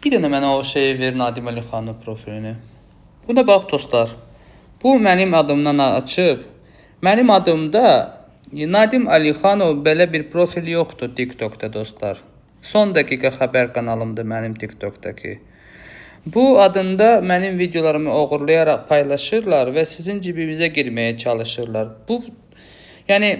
Bir dənə mənə o şeyi ver, Nadim Əlixanov profilini. Buna bax dostlar. Bu mənim adımdan açıb. Mənim adımda Nadim Əlixanov belə bir profil yoxdur TikTokda dostlar. Son dəqiqə xəbər kanalımdır mənim TikTokdakı. Bu adında mənim videolarımı oğurlayaraq paylaşırlar və sizin cibinizə girməyə çalışırlar. Bu yəni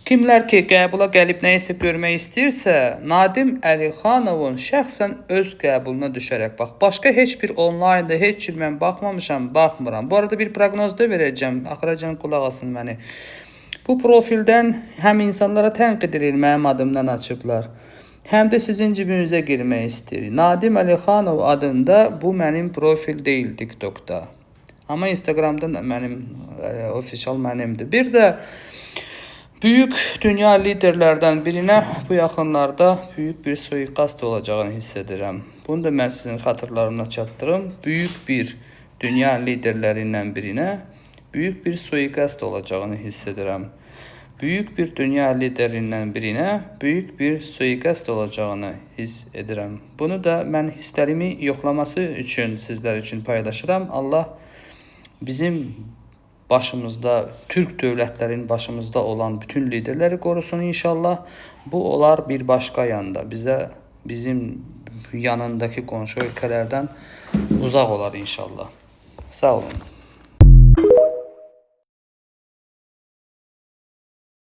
kimlər ki qəbula gəlib nə isə görmək istəyirsə, Nadim Əlixanovun şəxsən öz qəbuluna düşərək bax. Başqa heç bir onlaynda heç cür mən baxmamışam, baxmıram. Bu arada bir proqnoz da verəcəm. Axıracan qulaq asın məni. Bu profildən həm insanlara tənqid edir, mənim adımdan açıblar. Həm də sizin cibinizə girmək istəyir. Nadim Əlixanov adında bu mənim profil deyil TikTokda. Amma Instagramda mənim official mənimdir. Bir də büyük dünya liderlərdən birinə bu yaxınlarda büyük bir suikast olacağını hiss edirəm. Bunu da mən sizin xatırlarına çatdırım. Büyük bir dünya liderlərindən birinə büyük bir suikast olacağını hiss edirəm. Büyük bir dünya liderindən birinə büyük bir suikast olacağını hiss edirəm. Bunu da mən hisslərimi yoxlaması üçün sizlər üçün paylaşıram. Allah bizim başımızda, Türk dövlətlərin başımızda olan bütün liderləri qorusun inşallah. Bu olar bir başqa yanda. Bizim yanındakı qonşu ölkələrdən uzaq olar inşallah. Sağ olun.